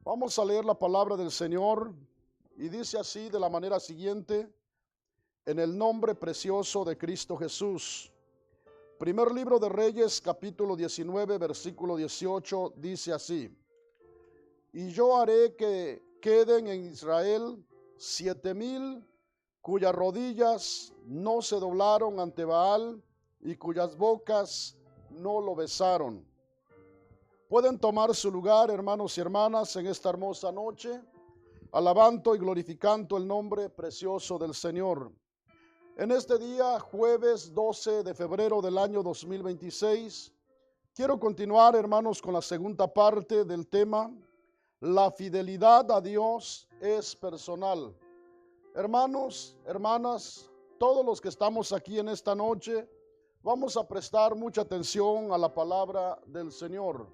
Vamos a leer la palabra del Señor y dice así de la manera siguiente, en el nombre precioso de Cristo Jesús. Primer libro de Reyes, capítulo 19, versículo 18, dice así: Y yo haré que queden en Israel 7,000 cuyas rodillas no se doblaron ante Baal y cuyas bocas no lo besaron. Pueden tomar su lugar, hermanos y hermanas, en esta hermosa noche, alabando y glorificando el nombre precioso del Señor. En este día, jueves 12 de febrero del año 2026, quiero continuar, hermanos, con la segunda parte del tema: la fidelidad a Dios es personal. Hermanos, hermanas, todos los que estamos aquí en esta noche, vamos a prestar mucha atención a la palabra del Señor.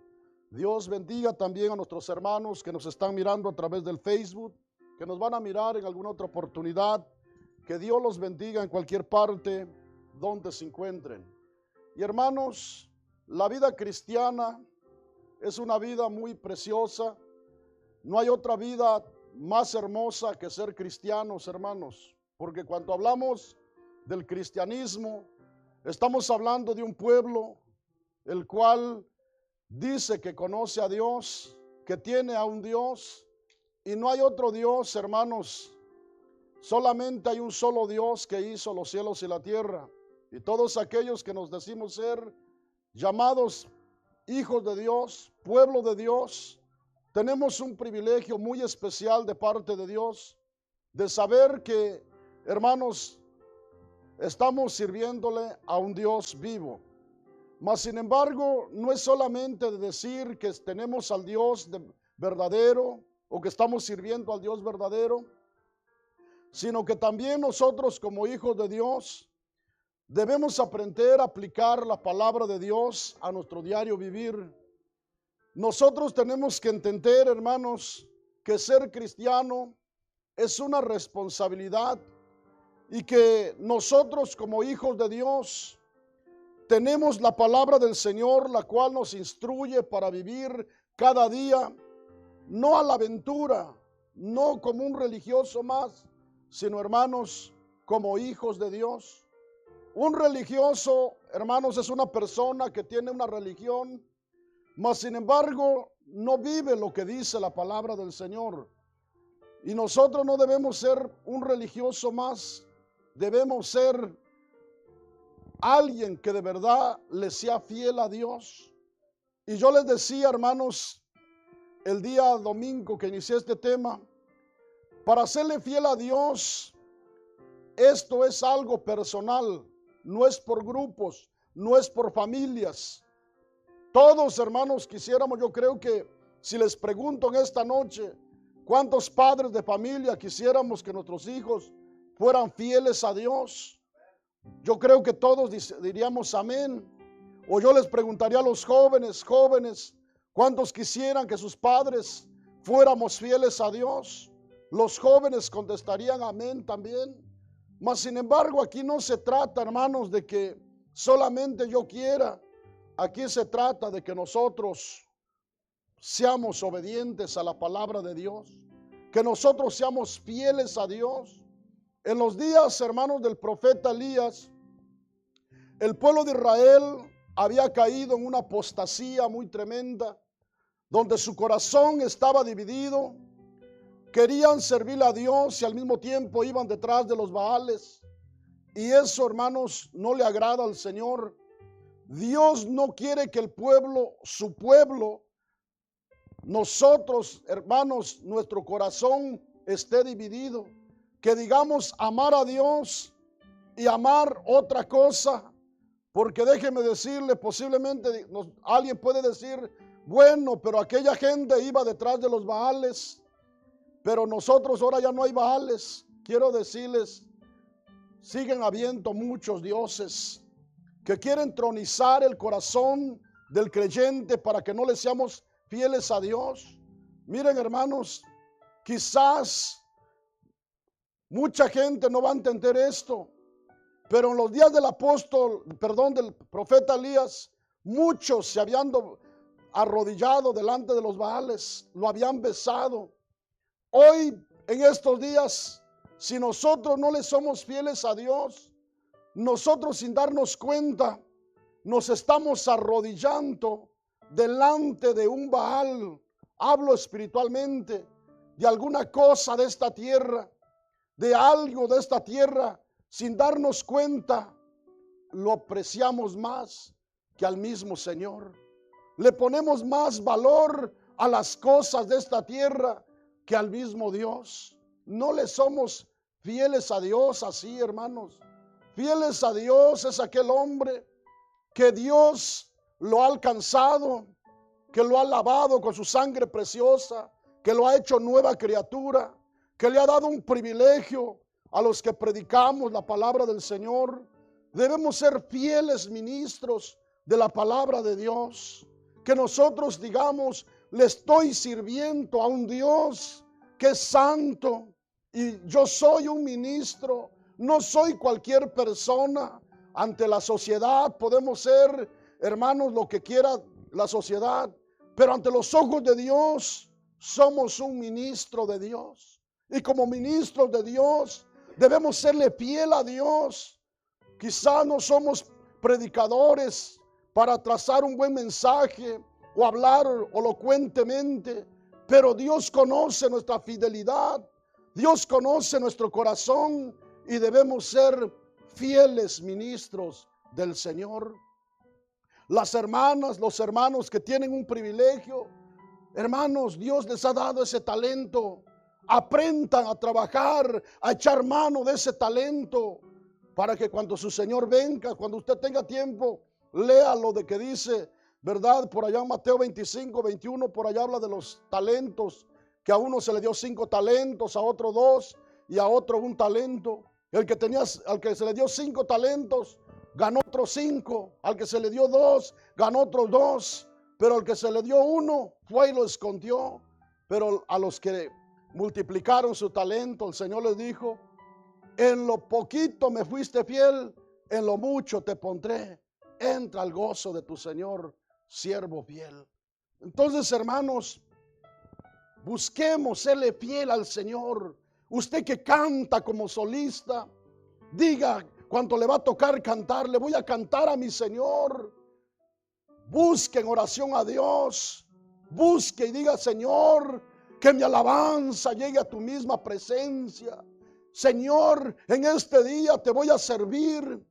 Dios bendiga también a nuestros hermanos que nos están mirando a través del Facebook, que nos van a mirar en alguna otra oportunidad. Que Dios los bendiga en cualquier parte donde se encuentren. Y hermanos, la vida cristiana es una vida muy preciosa. No hay otra vida más hermosa que ser cristianos, hermanos, porque cuando hablamos del cristianismo, estamos hablando de un pueblo el cual dice que conoce a Dios, que tiene a un Dios, y no hay otro Dios, hermanos. Solamente hay un solo Dios que hizo los cielos y la tierra, y todos aquellos que nos decimos ser llamados hijos de Dios, pueblo de Dios, tenemos un privilegio muy especial de parte de Dios, de saber que, hermanos, estamos sirviéndole a un Dios vivo. Mas, sin embargo, no es solamente de decir que tenemos al Dios verdadero o que estamos sirviendo al Dios verdadero, sino que también nosotros como hijos de Dios debemos aprender a aplicar la palabra de Dios a nuestro diario vivir. Nosotros tenemos que entender, hermanos, que ser cristiano es una responsabilidad y que nosotros como hijos de Dios tenemos la palabra del Señor, la cual nos instruye para vivir cada día, no a la aventura, no como un religioso más, sino, hermanos, como hijos de Dios. Un religioso, hermanos, es una persona que tiene una religión, mas sin embargo no vive lo que dice la palabra del Señor. Y nosotros no debemos ser un religioso más, debemos ser alguien que de verdad le sea fiel a Dios. Y yo les decía, hermanos, el día domingo que inicié este tema, para serle fiel a Dios, esto es algo personal, no es por grupos, no es por familias. Todos, hermanos, quisiéramos, yo creo que si les pregunto en esta noche, ¿cuántos padres de familia quisiéramos que nuestros hijos fueran fieles a Dios? Yo creo que todos diríamos amén. O yo les preguntaría a los jóvenes, ¿cuántos quisieran que sus padres fuéramos fieles a Dios? Los jóvenes contestarían amén también. Mas sin embargo, aquí no se trata, hermanos, de que solamente yo quiera. Aquí se trata de que nosotros seamos obedientes a la palabra de Dios, que nosotros seamos fieles a Dios. En los días, hermanos, del profeta Elías, el pueblo de Israel había caído en una apostasía muy tremenda, donde su corazón estaba dividido. Querían servir a Dios y al mismo tiempo iban detrás de los Baales. Y eso, hermanos, no le agrada al Señor. Dios no quiere que el pueblo, su pueblo, nosotros, hermanos, nuestro corazón esté dividido. Que digamos amar a Dios y amar otra cosa. Porque déjeme decirle, posiblemente alguien puede decir, bueno, pero aquella gente iba detrás de los Baales. Pero nosotros ahora ya no hay Baales. Quiero decirles, siguen habiendo muchos dioses que quieren tronizar el corazón del creyente para que no le seamos fieles a Dios. Miren, hermanos, quizás mucha gente no va a entender esto, pero en los días del del profeta Elías, muchos se habían arrodillado delante de los Baales, lo habían besado. Hoy, en estos días, si nosotros no le somos fieles a Dios, nosotros sin darnos cuenta, nos estamos arrodillando delante de un Baal. Hablo espiritualmente de alguna cosa de esta tierra, de algo de esta tierra, sin darnos cuenta, lo apreciamos más que al mismo Señor. Le ponemos más valor a las cosas de esta tierra que al mismo Dios. No le somos fieles a Dios así, hermanos. Fieles a Dios es aquel hombre que Dios lo ha alcanzado, que lo ha lavado con su sangre preciosa, que lo ha hecho nueva criatura, que le ha dado un privilegio a los que predicamos la palabra del Señor. Debemos ser fieles ministros de la palabra de Dios. Que nosotros digamos, le estoy sirviendo a un Dios que es santo y yo soy un ministro, no soy cualquier persona. Ante la sociedad podemos ser, hermanos, lo que quiera la sociedad, pero ante los ojos de Dios somos un ministro de Dios. Y como ministros de Dios debemos serle fiel a Dios. Quizá no somos predicadores para trazar un buen mensaje o hablar elocuentemente, pero Dios conoce nuestra fidelidad, Dios conoce nuestro corazón y debemos ser fieles ministros del Señor. Las hermanas, los hermanos que tienen un privilegio, hermanos, Dios les ha dado ese talento. Aprendan a trabajar, a echar mano de ese talento, para que cuando su Señor venga, cuando usted tenga tiempo, lea lo de que dice, ¿verdad? Por allá en Mateo 25, 21, por allá habla de los talentos, que a uno se le dio 5 talentos, a otro 2 y a otro 1 talento. Al que se le dio 5 talentos, ganó otros 5. Al que se le dio 2, ganó otros 2. Pero al que se le dio 1, fue y lo escondió. Pero a los que multiplicaron su talento, el Señor les dijo, en lo poquito me fuiste fiel, en lo mucho te pondré. Entra al gozo de tu Señor, siervo fiel. Entonces, hermanos, busquemos serle fiel al Señor. Usted que canta como solista, diga cuánto le va a tocar cantar, le voy a cantar a mi Señor. Busque en oración a Dios. Busque y diga, Señor, que mi alabanza llegue a tu misma presencia. Señor, en este día te voy a servir.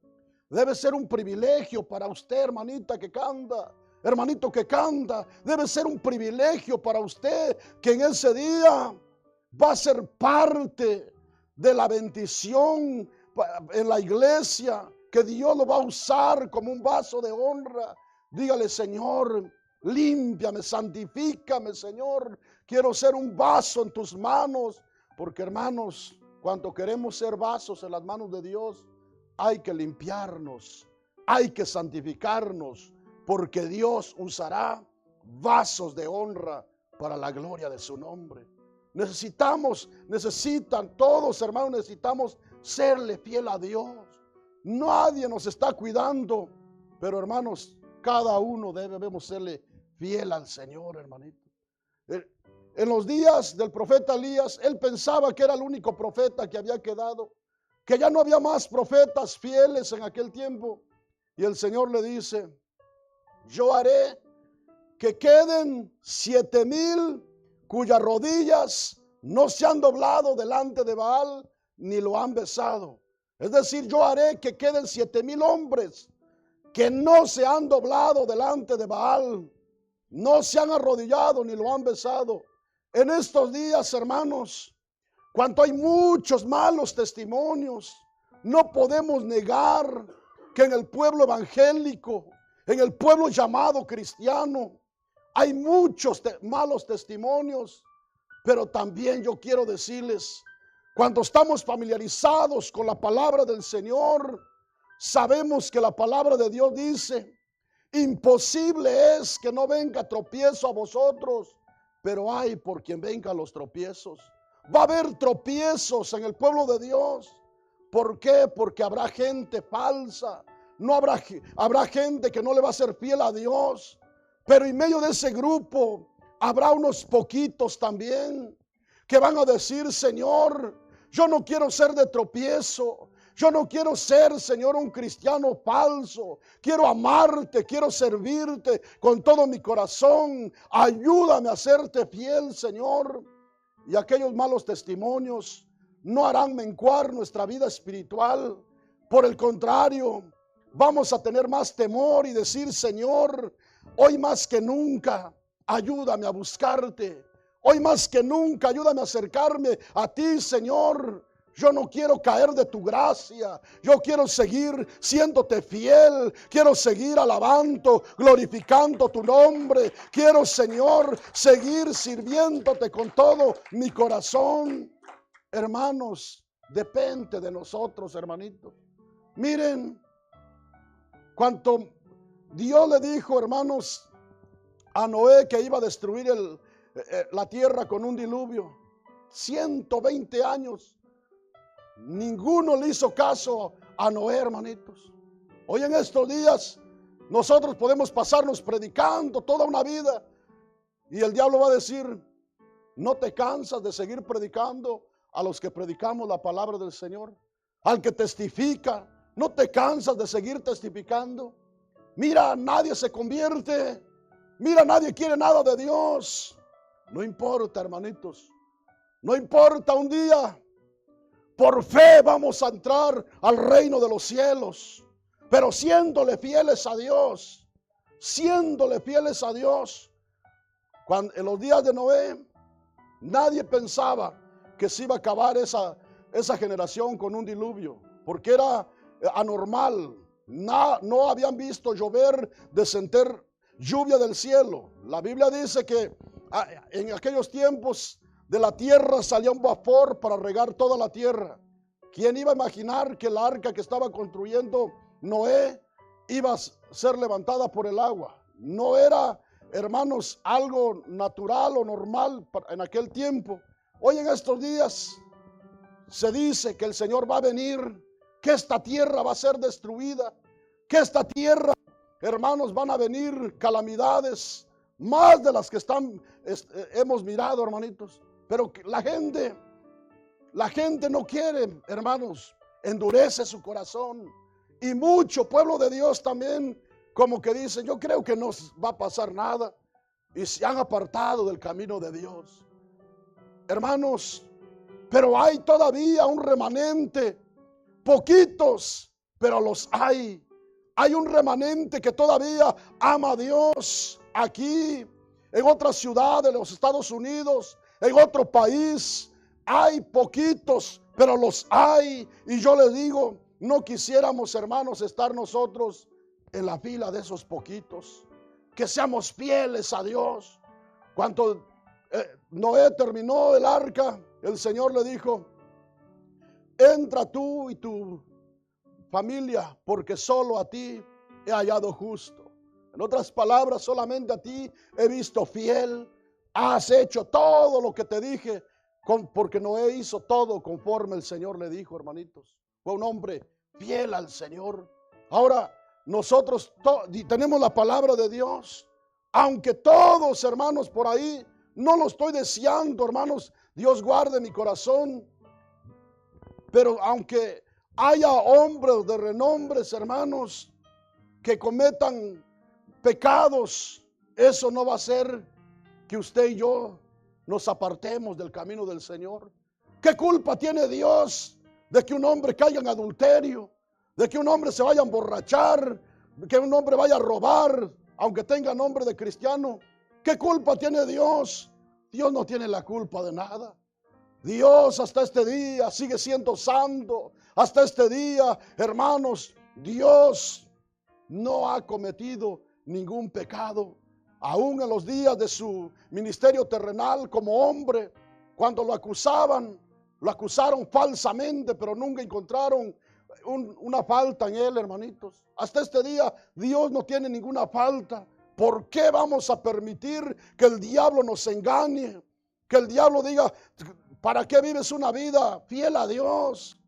Debe ser un privilegio para usted, hermanita que canta, hermanito que canta. Debe ser un privilegio para usted que en ese día va a ser parte de la bendición en la iglesia, que Dios lo va a usar como un vaso de honra. Dígale, Señor, límpiame, santifícame, Señor. Quiero ser un vaso en tus manos, porque, hermanos, cuando queremos ser vasos en las manos de Dios, hay que limpiarnos, hay que santificarnos, porque Dios usará vasos de honra para la gloria de su nombre. Necesitan todos, hermanos, necesitamos serle fiel a Dios. Nadie nos está cuidando, pero, hermanos, cada uno debemos serle fiel al Señor, hermanito. En los días del profeta Elías, él pensaba que era el único profeta que había quedado, que ya no había más profetas fieles en aquel tiempo. Y el Señor le dice, yo haré que queden 7,000 cuyas rodillas no se han doblado delante de Baal ni lo han besado. Es decir, yo haré que queden 7,000 hombres que no se han doblado delante de Baal, no se han arrodillado ni lo han besado. En estos días, hermanos, cuando hay muchos malos testimonios, no podemos negar que en el pueblo evangélico, en el pueblo llamado cristiano, hay muchos malos testimonios. Pero también yo quiero decirles, cuando estamos familiarizados con la palabra del Señor, sabemos que la palabra de Dios dice, imposible es que no venga tropiezo a vosotros, pero hay por quien vengan los tropiezos. Va a haber tropiezos en el pueblo de Dios. ¿Por qué? Porque habrá gente falsa. Habrá gente que no le va a ser fiel a Dios. Pero en medio de ese grupo habrá unos poquitos también que van a decir: Señor, yo no quiero ser de tropiezo. Yo no quiero ser, Señor, un cristiano falso. Quiero amarte, quiero servirte con todo mi corazón. Ayúdame a serte fiel, Señor. Y aquellos malos testimonios no harán menguar nuestra vida espiritual. Por el contrario, vamos a tener más temor y decir: Señor, hoy más que nunca, ayúdame a buscarte. Hoy más que nunca, ayúdame a acercarme a ti, Señor. Yo no quiero caer de tu gracia. Yo quiero seguir siéndote fiel. Quiero seguir alabando, glorificando tu nombre. Quiero, Señor, seguir sirviéndote con todo mi corazón. Hermanos, depende de nosotros, hermanitos. Miren cuánto Dios le dijo, hermanos, a Noé que iba a destruir la tierra con un diluvio. 120 años. Ninguno le hizo caso a Noé, hermanitos. Hoy en estos días nosotros podemos pasarnos predicando toda una vida y el diablo va a decir: ¿no te cansas de seguir predicando a los que predicamos la palabra del Señor? Al que testifica, ¿no te cansas de seguir testificando? Mira, nadie se convierte. Mira, nadie quiere nada de Dios. No importa, hermanitos. No importa, un día por fe vamos a entrar al reino de los cielos, pero siéndole fieles a Dios, siéndole fieles a Dios. En los días de Noé, nadie pensaba que se iba a acabar esa generación con un diluvio, porque era anormal. No habían visto llover, descender lluvia del cielo. La Biblia dice que en aquellos tiempos de la tierra salía un vapor para regar toda la tierra. ¿Quién iba a imaginar que el arca que estaba construyendo Noé iba a ser levantada por el agua? No era, hermanos, algo natural o normal en aquel tiempo. Hoy en estos días se dice que el Señor va a venir, que esta tierra va a ser destruida, que esta tierra, hermanos, van a venir calamidades, más de las que hemos mirado, hermanitos. Pero la gente no quiere, hermanos, endurece su corazón. Y mucho pueblo de Dios también como que dice: yo creo que no va a pasar nada. Y se han apartado del camino de Dios. Hermanos, pero hay todavía un remanente, poquitos, pero los hay. Hay un remanente que todavía ama a Dios aquí, en otra ciudad de los Estados Unidos, en otro país. Hay poquitos, pero los hay. Y yo les digo, no quisiéramos, hermanos, estar nosotros en la fila de esos poquitos. Que seamos fieles a Dios. Cuando Noé terminó el arca, el Señor le dijo: entra tú y tu familia, porque solo a ti he hallado justo. En otras palabras, solamente a ti he visto fiel. Has hecho todo lo que te dije, porque Noé hizo todo conforme el Señor le dijo, hermanitos. Fue un hombre fiel al Señor. Ahora, nosotros tenemos la palabra de Dios. Aunque todos, hermanos, por ahí, no lo estoy deseando, hermanos, Dios guarde mi corazón. Pero aunque haya hombres de renombres, hermanos, que cometan pecados, eso no va a ser que usted y yo nos apartemos del camino del Señor. ¿Qué culpa tiene Dios de que un hombre caiga en adulterio? De que un hombre se vaya a emborrachar, de que un hombre vaya a robar, aunque tenga nombre de cristiano. ¿Qué culpa tiene Dios? Dios no tiene la culpa de nada. Dios hasta este día sigue siendo santo. Hasta este día, hermanos, Dios no ha cometido ningún pecado. Aún en los días de su ministerio terrenal como hombre, cuando lo acusaron falsamente, pero nunca encontraron una falta en él, hermanitos. Hasta este día Dios no tiene ninguna falta. ¿Por qué vamos a permitir que el diablo nos engañe? Que el diablo diga: ¿para qué vives una vida fiel a Dios?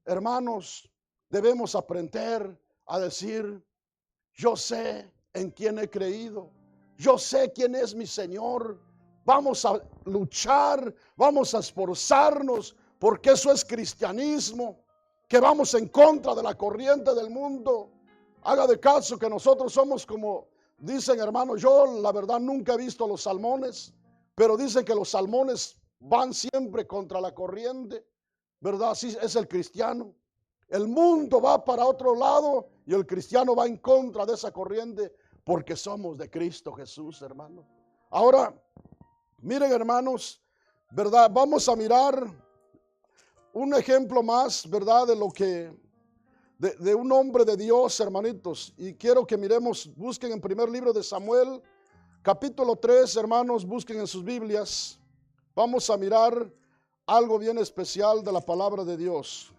Hermanos, debemos aprender a decir: yo sé en quién he creído. yo sé quién es mi Señor. Vamos a luchar, vamos a esforzarnos, porque eso es cristianismo, que vamos en contra de la corriente del mundo. Haga de caso que nosotros somos como dicen, hermanos, yo la verdad nunca he visto los salmones, pero dicen que los salmones van siempre contra la corriente, ¿verdad? Así es el cristiano. El mundo va para otro lado y el cristiano va en contra de esa corriente porque somos de Cristo Jesús, hermano. Ahora, miren, hermanos, ¿verdad? Vamos a mirar un ejemplo más, ¿verdad? De lo que, de un hombre de Dios, hermanitos. Y quiero que miremos, busquen en primer libro de Samuel, capítulo 3, hermanos, busquen en sus Biblias. Vamos a mirar algo bien especial de la palabra de Dios.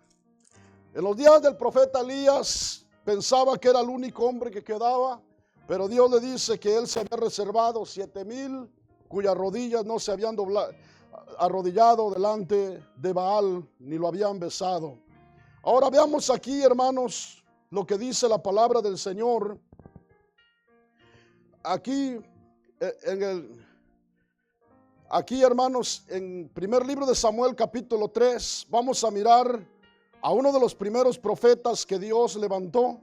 En los días del profeta Elías pensaba que era el único hombre que quedaba, pero Dios le dice que él se había reservado 7,000 cuyas rodillas no se habían arrodillado delante de Baal ni lo habían besado. Ahora veamos aquí, hermanos, lo que dice la palabra del Señor. Aquí, hermanos, en primer libro de Samuel, capítulo 3, vamos a mirar a uno de los primeros profetas que Dios levantó.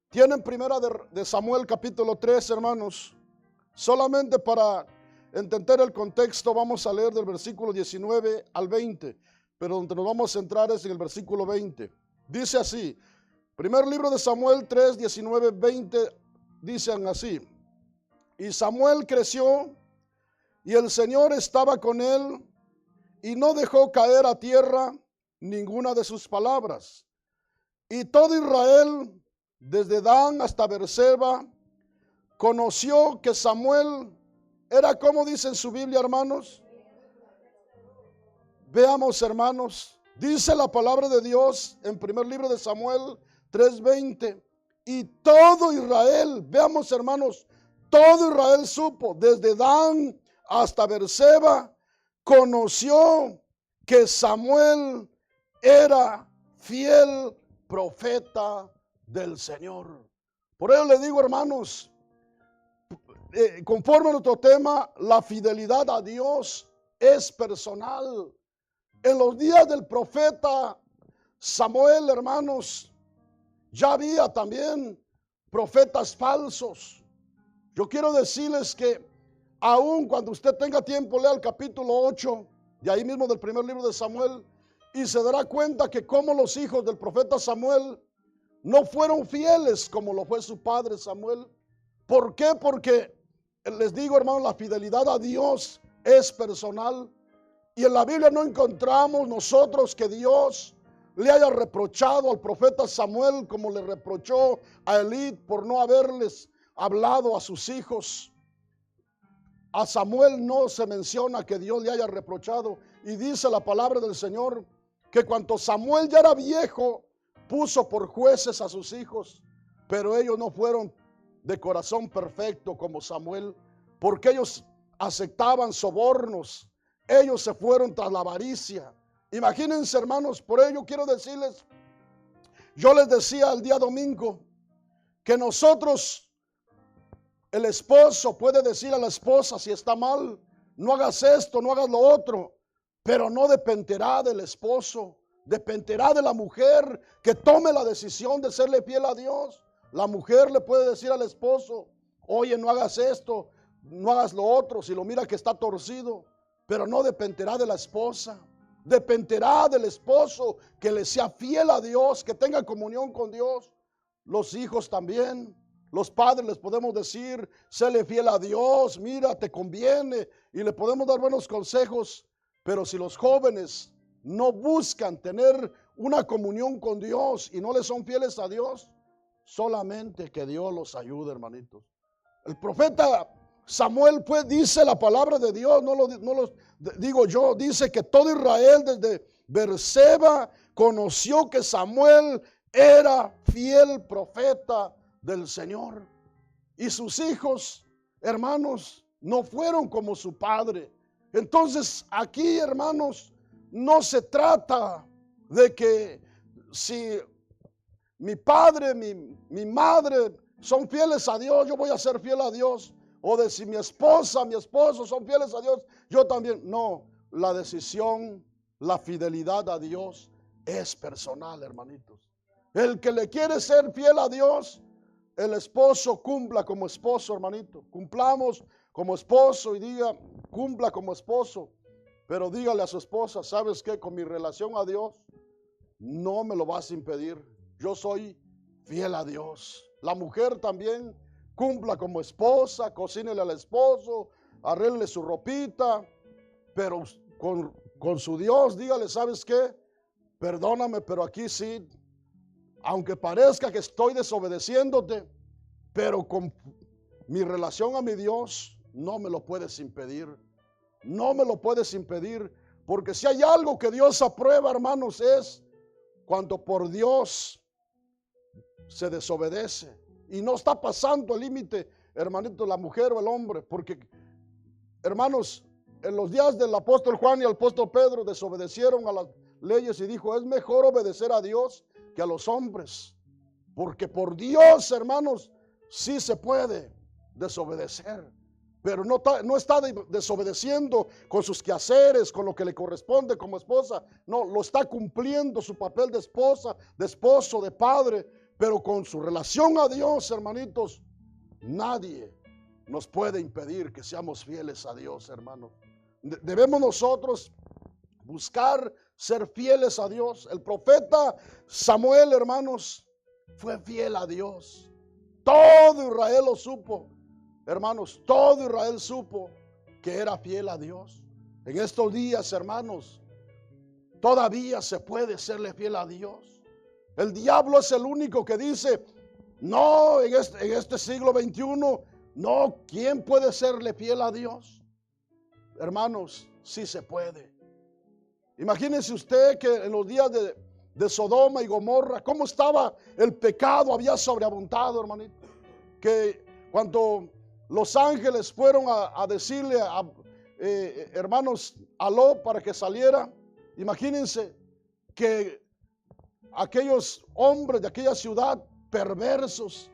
Tienen primera de Samuel, capítulo 3, hermanos. Solamente para entender el contexto, vamos a leer del versículo 19 al 20. Pero donde nos vamos a centrar es en el versículo 20. Dice así, primer libro de Samuel 3, 19, 20, dicen así. Y Samuel creció, y el Señor estaba con él, y no dejó caer a tierra ninguna de sus palabras. Y todo Israel, desde Dan hasta Beerseba, conoció que Samuel era, como dice en su Biblia, hermanos. Veamos, hermanos, dice la palabra de Dios en primer libro de Samuel 3:20. Y todo Israel, veamos, hermanos, todo Israel supo, desde Dan hasta Beerseba, conoció que Samuel era fiel profeta del Señor. Por ello le digo, hermanos, conforme a nuestro tema, la fidelidad a Dios es personal. En los días del profeta Samuel, hermanos, ya había también profetas falsos. Yo quiero decirles que aun cuando usted tenga tiempo, lea el capítulo 8, de ahí mismo del primer libro de Samuel, y se dará cuenta que como los hijos del profeta Samuel no fueron fieles como lo fue su padre Samuel. ¿Por qué? Porque les digo, hermanos, la fidelidad a Dios es personal. Y en la Biblia no encontramos nosotros que Dios le haya reprochado al profeta Samuel como le reprochó a Elí por no haberles hablado a sus hijos. A Samuel no se menciona que Dios le haya reprochado. Y dice la palabra del Señor que cuando Samuel ya era viejo, puso por jueces a sus hijos, pero ellos no fueron de corazón perfecto como Samuel, porque ellos aceptaban sobornos, ellos se fueron tras la avaricia. Imagínense, hermanos, por ello quiero decirles, yo les decía el día domingo, que nosotros, el esposo puede decir a la esposa si está mal, no hagas esto, no hagas lo otro, pero no dependerá del esposo, dependerá de la mujer que tome la decisión de serle fiel a Dios. La mujer le puede decir al esposo, oye, no hagas esto, no hagas lo otro, si lo mira que está torcido, pero no dependerá de la esposa, dependerá del esposo que le sea fiel a Dios, que tenga comunión con Dios. Los hijos también, los padres les podemos decir, séle fiel a Dios, mira, te conviene, y le podemos dar buenos consejos, pero si los jóvenes no buscan tener una comunión con Dios y no le son fieles a Dios, solamente que Dios los ayude, hermanitos. El profeta Samuel, pues, dice la palabra de Dios, no lo digo yo, dice que todo Israel desde Beerseba conoció que Samuel era fiel profeta del Señor. Y sus hijos, hermanos, no fueron como su padre. Entonces, aquí, hermanos, no se trata de que si mi padre, mi madre son fieles a Dios, yo voy a ser fiel a Dios. o de si mi esposa, mi esposo son fieles a Dios, yo también. No, la decisión, la fidelidad a Dios es personal, hermanitos. El que le quiere ser fiel a Dios, el esposo cumpla como esposo, hermanito. Cumplamos como esposo y diga, cumpla como esposo. Pero dígale a su esposa, ¿sabes qué? Con mi relación a Dios, no me lo vas a impedir. Yo soy fiel a Dios. La mujer también cumpla como esposa, cocínele al esposo, arregle su ropita, pero con su Dios, dígale, ¿sabes qué? Perdóname, pero aquí sí, aunque parezca que estoy desobedeciéndote, pero con mi relación a mi Dios, no me lo puedes impedir. No me lo puedes impedir, porque si hay algo que Dios aprueba, hermanos, es cuando por Dios se desobedece. Y no está pasando el límite, hermanito, la mujer o el hombre, porque, hermanos, en los días del apóstol Juan y el apóstol Pedro desobedecieron a las leyes y dijo, es mejor obedecer a Dios que a los hombres, porque por Dios, hermanos, sí se puede desobedecer, pero no está desobedeciendo con sus quehaceres, con lo que le corresponde como esposa, no, lo está cumpliendo su papel de esposa, de esposo, de padre, pero con su relación a Dios, hermanitos, nadie nos puede impedir que seamos fieles a Dios, hermanos. Debemos nosotros buscar ser fieles a Dios. El profeta Samuel, hermanos, fue fiel a Dios. Todo Israel lo supo, hermanos, todo Israel supo que era fiel a Dios. En estos días, hermanos, todavía se puede serle fiel a Dios. El diablo es el único que dice, no, en este siglo XXI, no, ¿quién puede serle fiel a Dios? Hermanos, sí se puede. Imagínense usted que en los días de Sodoma y Gomorra, cómo estaba el pecado, había sobreabundado, hermanito. Que cuando los ángeles fueron a decirle hermanos, a Lot para que saliera, imagínense que aquellos hombres de aquella ciudad perversos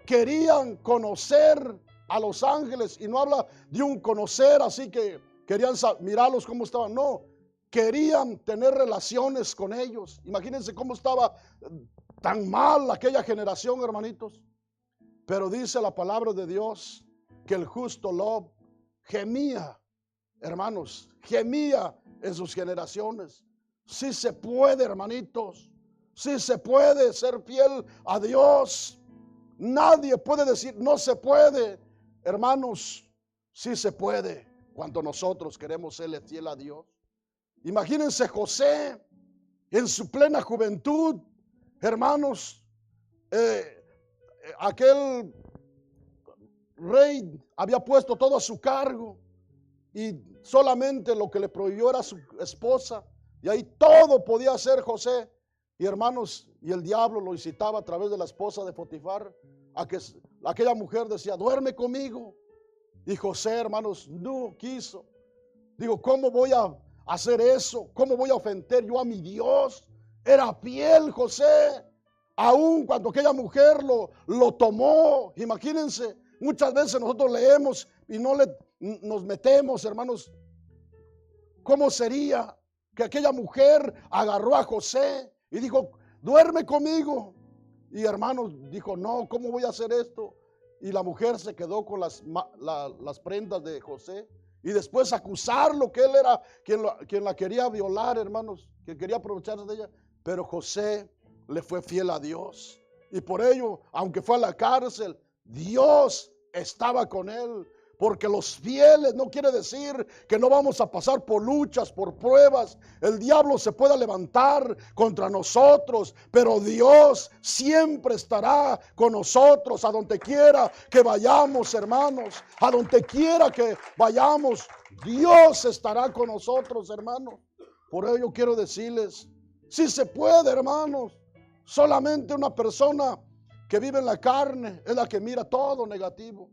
querían conocer a los ángeles, y no habla de un conocer así que querían mirarlos cómo estaban, no, querían tener relaciones con ellos. Imagínense cómo estaba tan mal aquella generación, hermanitos. Pero dice la palabra de Dios que el justo Lot gemía, hermanos, gemía en sus generaciones. Sí se puede, hermanitos, sí se puede ser fiel a Dios. Nadie puede decir no se puede, hermanos, sí se puede cuando nosotros queremos serle fiel a Dios. Imagínense José en su plena juventud, hermanos, aquel rey había puesto todo a su cargo y solamente lo que le prohibió era su esposa, y ahí todo podía hacer José. Y hermanos, y el diablo lo incitaba a través de la esposa de Potifar a que aquella mujer decía, duerme conmigo. Y José, hermanos, no quiso. Digo, ¿cómo voy a hacer eso? ¿Cómo voy a ofender yo a mi Dios? Era fiel José, aun cuando aquella mujer lo tomó. Imagínense, muchas veces nosotros leemos y nos metemos, hermanos. ¿Cómo sería que aquella mujer agarró a José y dijo, duerme conmigo? Y hermanos, dijo, no, ¿cómo voy a hacer esto? Y la mujer se quedó con las prendas de José. Y después acusarlo que él era quien la quería violar, hermanos, que quería aprovecharse de ella. Pero José le fue fiel a Dios. Y por ello, aunque fue a la cárcel, Dios estaba con él. Porque los fieles no quiere decir que no vamos a pasar por luchas, por pruebas. El diablo se pueda levantar contra nosotros, pero Dios siempre estará con nosotros a donde quiera que vayamos, hermanos. A donde quiera que vayamos, Dios estará con nosotros, hermanos. Por ello quiero decirles, sí se puede, hermanos. Solamente una persona que vive en la carne es la que mira todo negativo.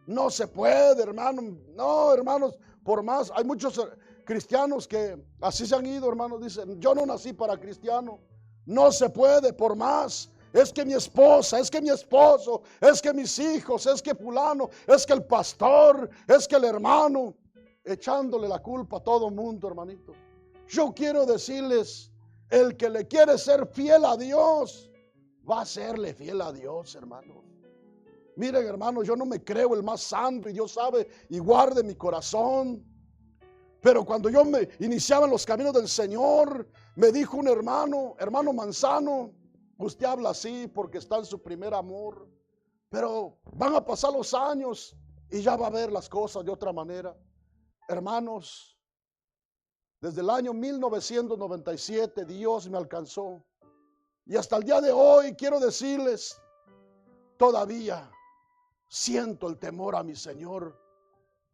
No se puede, hermano. No, hermanos, por más, hay muchos cristianos que así se han ido, hermanos, dicen, yo no nací para cristiano. No se puede, por más es que mi esposa, es que mi esposo, es que mis hijos, es que fulano, es que el pastor, es que el hermano, echándole la culpa a todo mundo, hermanito. Yo quiero decirles, el que le quiere ser fiel a Dios, va a serle fiel a Dios, hermanos. Miren, hermanos, yo no me creo el más santo y Dios sabe y guarde mi corazón. Pero cuando yo me iniciaba en los caminos del Señor, me dijo un hermano Manzano, usted habla así porque está en su primer amor, pero van a pasar los años y ya va a ver las cosas de otra manera. Hermanos, desde el año 1997 Dios me alcanzó. Y hasta el día de hoy quiero decirles, todavía siento el temor a mi Señor.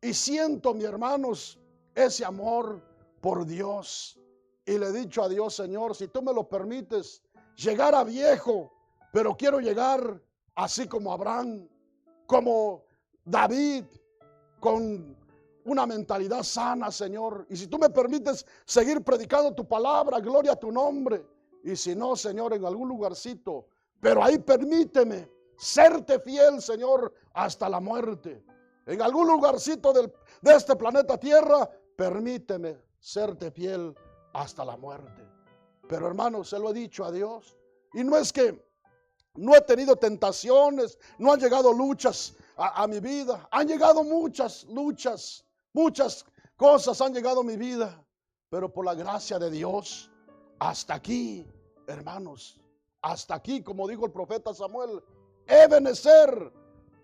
Y siento, mis hermanos, ese amor por Dios. Y le he dicho a Dios, Señor, si tú me lo permites, llegar a viejo, pero quiero llegar así como Abraham, como David, con una mentalidad sana, Señor. Y si tú me permites seguir predicando tu palabra, gloria a tu nombre. Y si no, Señor, en algún lugarcito, pero ahí permíteme serte fiel, Señor, hasta la muerte. En algún lugarcito de este planeta Tierra, permíteme serte fiel hasta la muerte. Pero hermanos, se lo he dicho a Dios. Y no es que no he tenido tentaciones, no han llegado luchas a mi vida. Han llegado muchas luchas, muchas cosas han llegado a mi vida. Pero por la gracia de Dios, hasta aquí, hermanos, hasta aquí, como dijo el profeta Samuel, Ebenezer,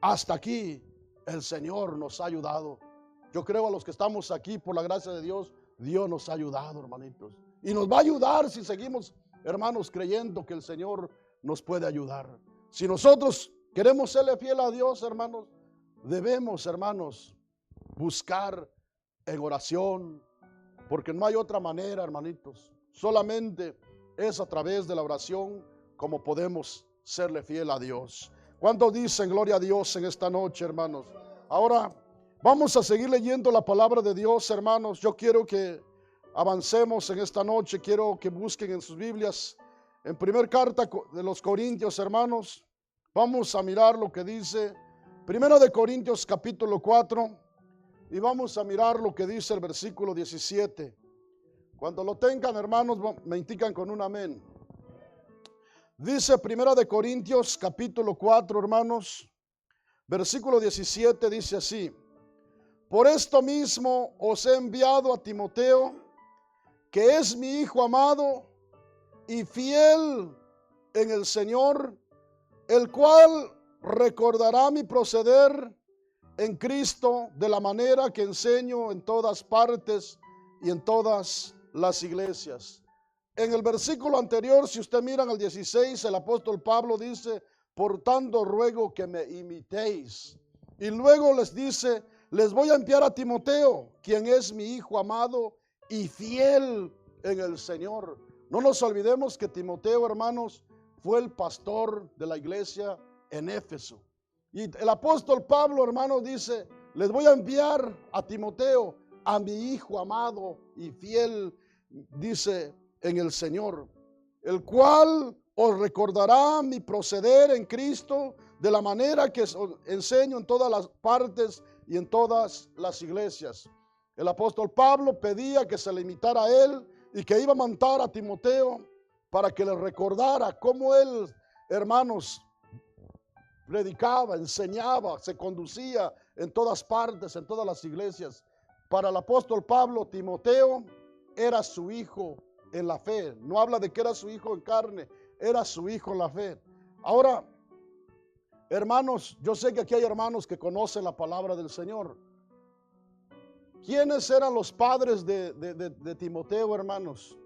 hasta aquí el Señor nos ha ayudado. Yo creo a los que estamos aquí por la gracia de Dios, Dios nos ha ayudado, hermanitos. Y nos va a ayudar si seguimos, hermanos, creyendo que el Señor nos puede ayudar. Si nosotros queremos serle fiel a Dios, hermanos, debemos, hermanos, buscar en oración, porque no hay otra manera, hermanitos. Solamente es a través de la oración como podemos serle fiel a Dios. ¿Cuántos dicen gloria a Dios en esta noche, hermanos? Ahora vamos a seguir leyendo la palabra de Dios, hermanos. Yo quiero que avancemos en esta noche. Quiero que busquen en sus Biblias, en primera carta de los Corintios, hermanos. Vamos a mirar lo que dice Primera de Corintios capítulo 4 y vamos a mirar lo que dice el versículo 17. Cuando lo tengan, hermanos, me indican con un amén. Dice Primera de Corintios capítulo 4, hermanos, versículo 17, dice así: por esto mismo os he enviado a Timoteo, que es mi hijo amado y fiel en el Señor, el cual recordará mi proceder en Cristo de la manera que enseño en todas partes y en todas las iglesias. En el versículo anterior, si usted mira en el 16, el apóstol Pablo dice: por tanto ruego que me imitéis. Y luego les dice: les voy a enviar a Timoteo, quien es mi hijo amado y fiel en el Señor. No nos olvidemos que Timoteo, hermanos, fue el pastor de la iglesia en Éfeso. Y el apóstol Pablo, hermanos, dice: les voy a enviar a Timoteo, a mi hijo amado y fiel, dice, en el Señor, el cual os recordará mi proceder en Cristo de la manera que os enseño en todas las partes y en todas las iglesias. El apóstol Pablo pedía que se le imitara a él y que iba a mandar a Timoteo para que le recordara cómo él, hermanos, predicaba, enseñaba, se conducía en todas partes, en todas las iglesias. Para el apóstol Pablo, Timoteo era su hijo en la fe. No habla de que era su hijo en carne, era su hijo en la fe. Ahora, hermanos, yo sé que aquí hay hermanos que conocen la palabra del Señor. ¿Quiénes eran los padres de Timoteo, hermanos?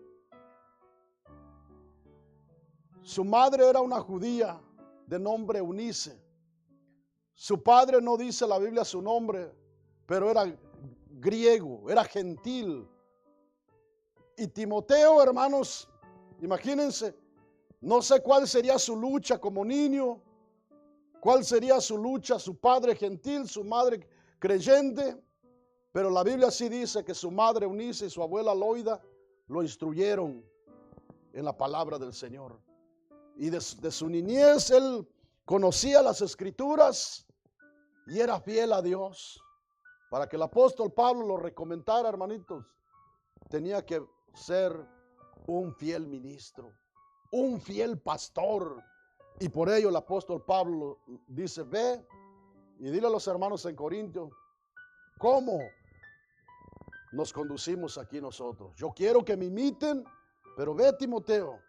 Su madre era una judía de nombre Eunice. Su padre no dice la Biblia su nombre, pero era griego, era gentil. Y Timoteo, hermanos, imagínense, no sé cuál sería su lucha como niño, cuál sería su lucha, su padre gentil, su madre creyente, pero la Biblia sí dice que su madre Eunice y su abuela Loida lo instruyeron en la palabra del Señor. y de su niñez él conocía las Escrituras y era fiel a Dios. Para que el apóstol Pablo lo recomendara, hermanitos, tenía que ser un fiel ministro, un fiel pastor. Y por ello el apóstol Pablo dice, ve y dile a los hermanos en Corintios cómo nos conducimos aquí nosotros. Yo quiero que me imiten, pero ve, Timoteo.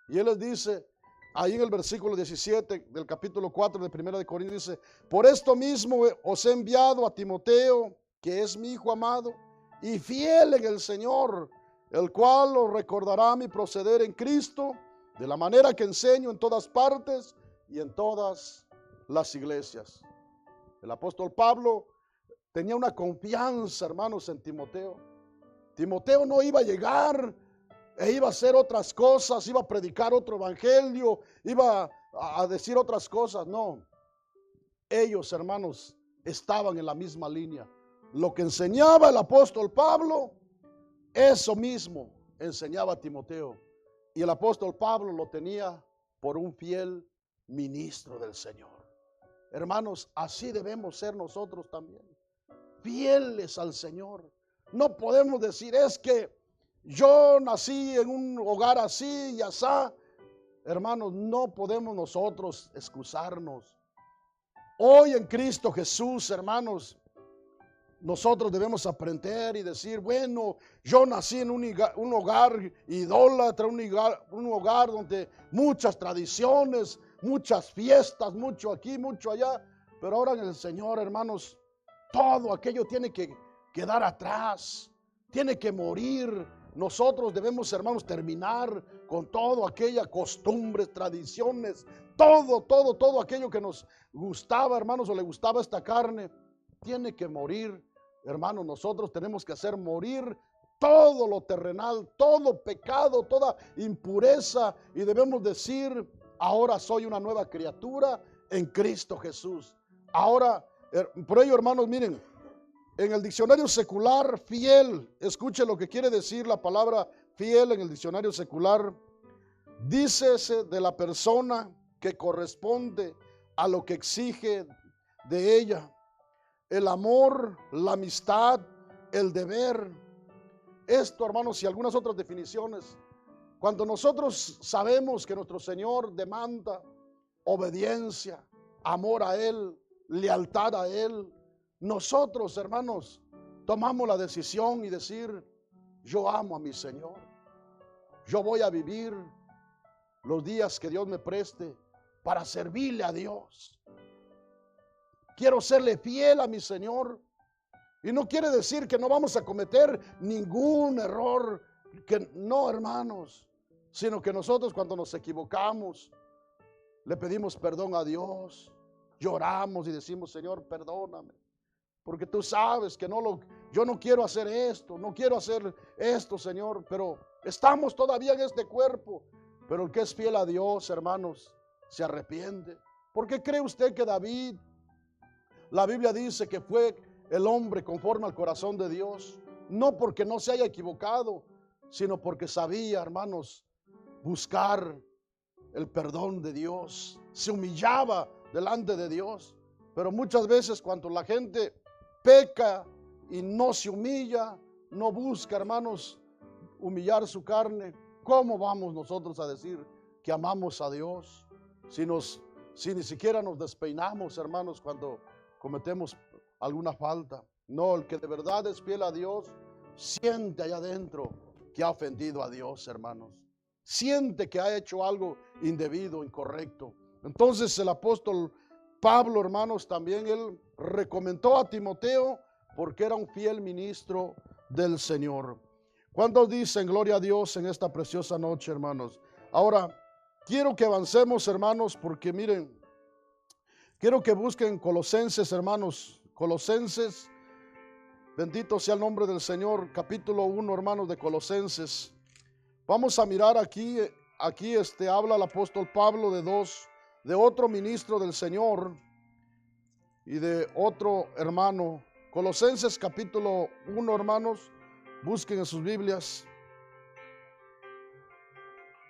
Y él les dice, ahí en el versículo 17 del capítulo 4 de 1 de Corintios, dice, por esto mismo os he enviado a Timoteo, que es mi hijo amado y fiel en el Señor, el cual os recordará mi proceder en Cristo, de la manera que enseño en todas partes y en todas las iglesias. El apóstol Pablo tenía una confianza, hermanos, en Timoteo. Timoteo no iba a llegar e iba a hacer otras cosas, iba a predicar otro evangelio, iba a decir otras cosas. No, ellos, hermanos, estaban en la misma línea. Lo que enseñaba el apóstol Pablo, eso mismo enseñaba a Timoteo. Y el apóstol Pablo lo tenía por un fiel ministro del Señor. Hermanos, así debemos ser nosotros también, fieles al Señor. No podemos decir, es que yo nací en un hogar así y asá. Hermanos, no podemos nosotros excusarnos. Hoy en Cristo Jesús, hermanos, nosotros debemos aprender y decir, bueno, yo nací en un hogar idólatra, un hogar donde muchas tradiciones, muchas fiestas, mucho aquí, mucho allá. Pero ahora en el Señor, hermanos, todo aquello tiene que quedar atrás, tiene que morir. Nosotros debemos, hermanos, terminar con todo aquella costumbres, tradiciones, todo aquello que nos gustaba, hermanos, o le gustaba esta carne, tiene que morir. Hermanos, nosotros tenemos que hacer morir todo lo terrenal, todo pecado, toda impureza, y debemos decir, ahora soy una nueva criatura en Cristo Jesús. Ahora, por ello, hermanos, miren, en el diccionario secular, fiel, escuche lo que quiere decir la palabra fiel en el diccionario secular. Dícese de la persona que corresponde a lo que exige de ella. El amor, la amistad, el deber. Esto, hermanos, y algunas otras definiciones. Cuando nosotros sabemos que nuestro Señor demanda obediencia, amor a Él, lealtad a Él, nosotros, hermanos, tomamos la decisión y decir, yo amo a mi Señor. Yo voy a vivir los días que Dios me preste para servirle a Dios. Quiero serle fiel a mi Señor. Y no quiere decir que no vamos a cometer ningún error, que no, hermanos, sino que nosotros cuando nos equivocamos le pedimos perdón a Dios, lloramos y decimos, Señor, perdóname, porque tú sabes que yo no quiero hacer esto, no quiero hacer esto, Señor, pero estamos todavía en este cuerpo. Pero el que es fiel a Dios, hermanos, se arrepiente. ¿Por qué cree usted que David, la Biblia dice que fue el hombre conforme al corazón de Dios? No porque no se haya equivocado, sino porque sabía, hermanos, buscar el perdón de Dios. Se humillaba delante de Dios. Pero muchas veces cuando la gente peca y no se humilla, no busca, hermanos, humillar su carne, ¿cómo vamos nosotros a decir que amamos a Dios si ni siquiera nos despeinamos, hermanos, cuando cometemos alguna falta? No, el que de verdad es fiel a Dios siente allá adentro que ha ofendido a Dios, hermanos. Siente que ha hecho algo indebido, incorrecto. Entonces el apóstol Pablo, hermanos, también él recomendó a Timoteo porque era un fiel ministro del Señor. ¿Cuántos dicen gloria a Dios en esta preciosa noche, hermanos? Ahora, quiero que avancemos, hermanos, porque miren, quiero que busquen Colosenses, hermanos. Colosenses, bendito sea el nombre del Señor, capítulo 1, hermanos, de Colosenses. Vamos a mirar aquí habla el apóstol Pablo de otro ministro del Señor y de otro hermano. Colosenses capítulo 1, hermanos, busquen en sus Biblias.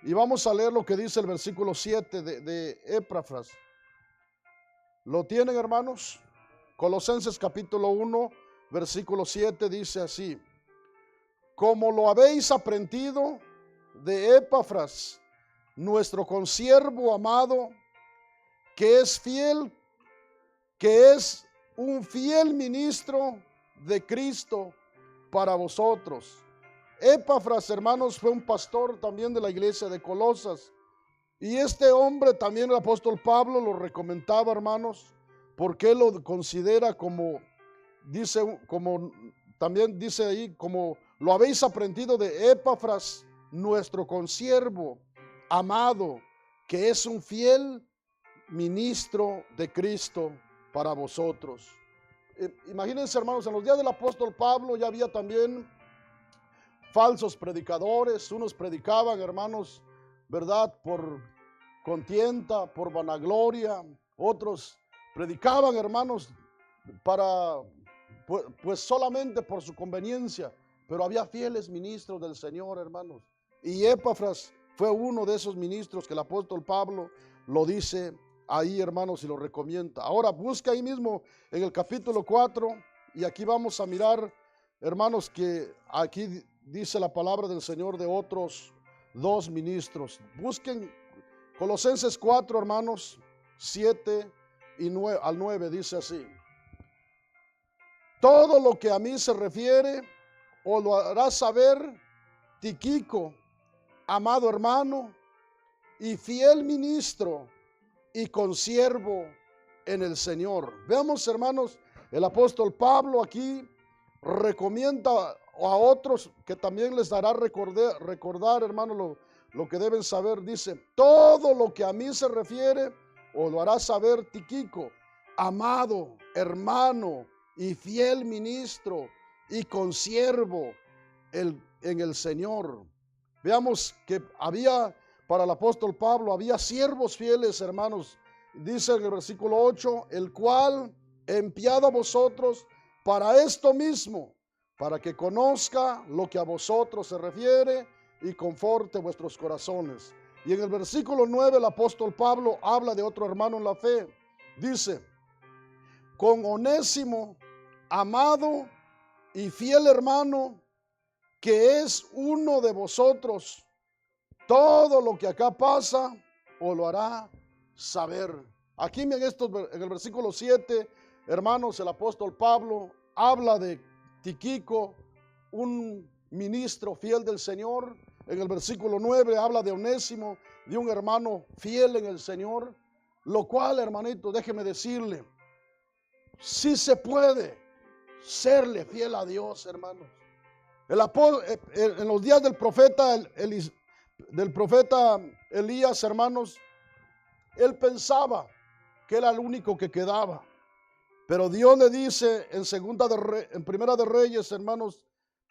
Y vamos a leer lo que dice el versículo 7 de Epafras. ¿Lo tienen, hermanos? Colosenses capítulo 1, versículo 7 dice así: como lo habéis aprendido de Epafras, nuestro consiervo amado, que es fiel, que es un fiel ministro de Cristo para vosotros. Epafras, hermanos, fue un pastor también de la iglesia de Colosas. Y este hombre también el apóstol Pablo lo recomendaba, hermanos, porque él lo considera como, dice, como también dice ahí, como lo habéis aprendido de Epafras, nuestro consiervo amado, que es un fiel ministro de Cristo para vosotros. Imagínense, hermanos, en los días del apóstol Pablo ya había también falsos predicadores. Unos predicaban, hermanos, ¿verdad?, por contienda, por vanagloria. Otros predicaban, hermanos, para, pues solamente por su conveniencia. Pero había fieles ministros del Señor, hermanos. Y Epafras fue uno de esos ministros que el apóstol Pablo lo dice ahí, hermanos, y lo recomienda. Ahora busca ahí mismo en el capítulo 4, y aquí vamos a mirar, hermanos, que aquí dice la palabra del Señor de otros dos ministros. Busquen Colosenses 4, hermanos, 7 y 9, al 9, dice así: todo lo que a mí se refiere, os lo hará saber Tíquico, amado hermano y fiel ministro y consiervo en el Señor. Veamos, hermanos, el apóstol Pablo aquí recomienda a otros que también les dará recordar, hermanos, lo que deben saber. Dice: todo lo que a mí se refiere, os lo hará saber Tíquico, amado hermano y fiel ministro y consiervo en el Señor. Veamos que había, para el apóstol Pablo, había siervos fieles, hermanos. Dice en el versículo 8: el cual he enviado a vosotros para esto mismo, para que conozca lo que a vosotros se refiere y conforte vuestros corazones. Y en el versículo 9 el apóstol Pablo habla de otro hermano en la fe. Dice: con Onésimo, amado y fiel hermano, que es uno de vosotros, todo lo que acá pasa os lo hará saber. Aquí en el versículo 7, hermanos, el apóstol Pablo habla de Tíquico, un ministro fiel del Señor. En el versículo 9 habla de Onésimo, de un hermano fiel en el Señor. Lo cual, hermanito, déjeme decirle, sí se puede serle fiel a Dios, hermanos. En los días del profeta Elías, hermanos, él pensaba que era el único que quedaba. Pero Dios le dice en Primera de Reyes, hermanos,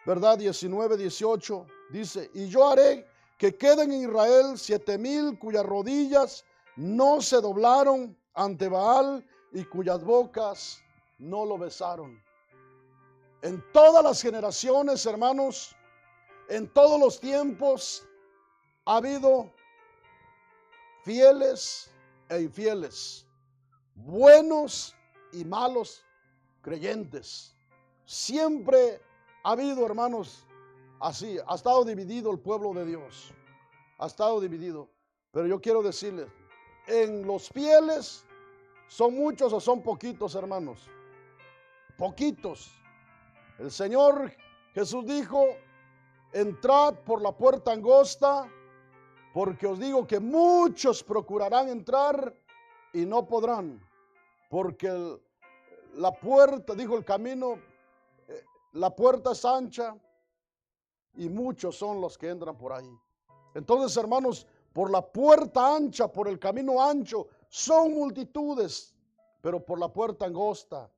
¿verdad? 19, 18, dice: y yo haré que queden en Israel 7,000 cuyas rodillas no se doblaron ante Baal y cuyas bocas no lo besaron. En todas las generaciones, hermanos, en todos los tiempos, ha habido fieles e infieles, buenos y malos creyentes. Siempre ha habido, hermanos, así. Ha estado dividido el pueblo de Dios. Ha estado dividido. Pero yo quiero decirles, en los fieles, ¿son muchos o son poquitos, hermanos? Poquitos. El Señor Jesús dijo: entrad por la puerta angosta, porque os digo que muchos procurarán entrar y no podrán. Porque la puerta, dijo, el camino, la puerta es ancha y muchos son los que entran por ahí. Entonces, hermanos, por la puerta ancha, por el camino ancho, son multitudes, pero por la puerta angosta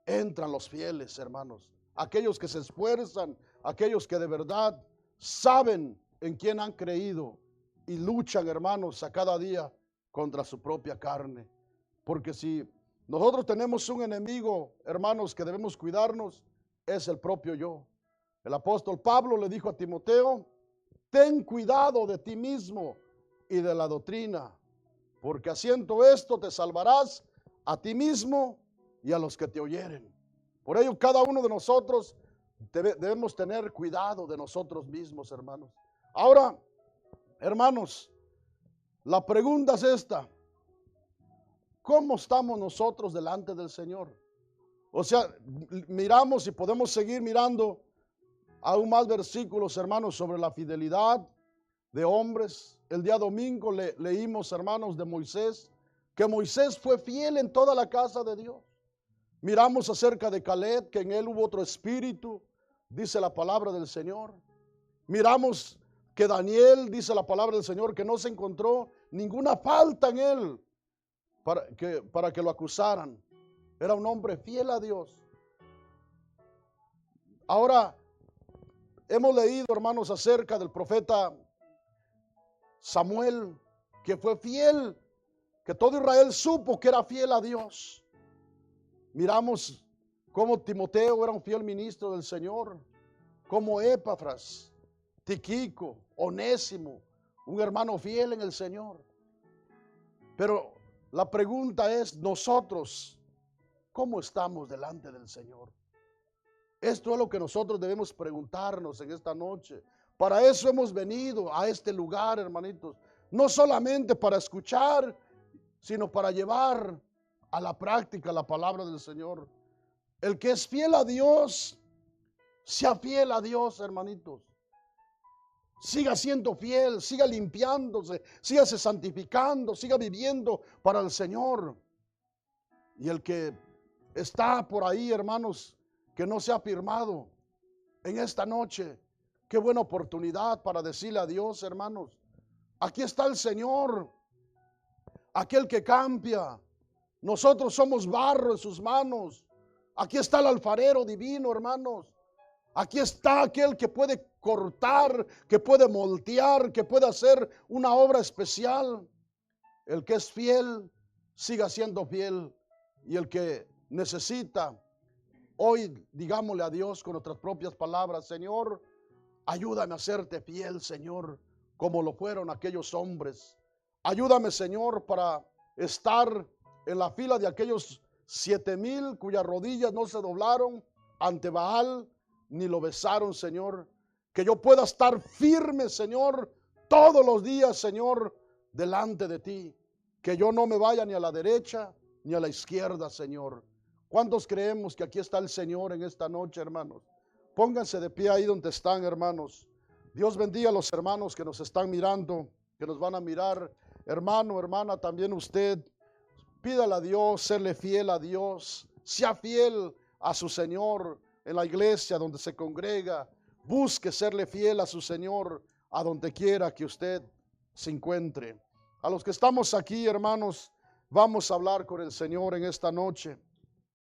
entran los fieles, hermanos. Aquellos que se esfuerzan, aquellos que de verdad saben en quién han creído y luchan, hermanos, a cada día contra su propia carne. Porque si nosotros tenemos un enemigo, hermanos, que debemos cuidarnos, es el propio yo. El apóstol Pablo le dijo a Timoteo ten cuidado de ti mismo y de la doctrina, porque haciendo esto te salvarás a ti mismo y a los que te oyeren. Por ello, cada uno de nosotros debemos tener cuidado de nosotros mismos, hermanos. Ahora, hermanos, la pregunta es esta: ¿cómo estamos nosotros delante del Señor? O sea, miramos y podemos seguir mirando aún más versículos, hermanos, sobre la fidelidad de hombres. El día domingo leímos, hermanos, de Moisés, que Moisés fue fiel en toda la casa de Dios. Miramos acerca de Caleb, que en él hubo otro espíritu, dice la palabra del Señor. Miramos que Daniel, dice la palabra del Señor, que no se encontró ninguna falta en él para que lo acusaran. Era un hombre fiel a Dios. Ahora, hemos leído, hermanos, acerca del profeta Samuel, que fue fiel, que todo Israel supo que era fiel a Dios. Miramos cómo Timoteo era un fiel ministro del Señor, como Epafras, Tiquico, Onésimo, un hermano fiel en el Señor. Pero la pregunta es, nosotros, ¿cómo estamos delante del Señor? Esto es lo que nosotros debemos preguntarnos en esta noche. Para eso hemos venido a este lugar, hermanitos. No solamente para escuchar, sino para llevar a la práctica la palabra del Señor. El que es fiel a Dios, sea fiel a Dios, hermanitos. Siga siendo fiel, siga limpiándose, sígase santificando, siga viviendo para el Señor. Y el que está por ahí, hermanos, que no se ha firmado en esta noche, qué buena oportunidad para decirle a Dios, hermanos, aquí está el Señor, aquel que cambia. Nosotros somos barro en sus manos. Aquí está el alfarero divino, hermanos. Aquí está aquel que puede cortar, que puede moldear, que puede hacer una obra especial. El que es fiel, siga siendo fiel. Y el que necesita, hoy digámosle a Dios con nuestras propias palabras: Señor, ayúdame a serte fiel, Señor, como lo fueron aquellos hombres. Ayúdame, Señor, para estar en la fila de aquellos 7,000 cuyas rodillas no se doblaron ante Baal ni lo besaron, Señor. Que yo pueda estar firme, Señor, todos los días, Señor, delante de ti. Que yo no me vaya ni a la derecha ni a la izquierda, Señor. ¿Cuántos creemos que aquí está el Señor en esta noche, hermanos? Pónganse de pie ahí donde están, hermanos. Dios bendiga a los hermanos que nos están mirando, que nos van a mirar. Hermano, hermana, también usted, pídale a Dios, serle fiel a Dios. Sea fiel a su Señor en la iglesia donde se congrega. Busque serle fiel a su Señor a donde quiera que usted se encuentre. A los que estamos aquí, hermanos, vamos a hablar con el Señor en esta noche.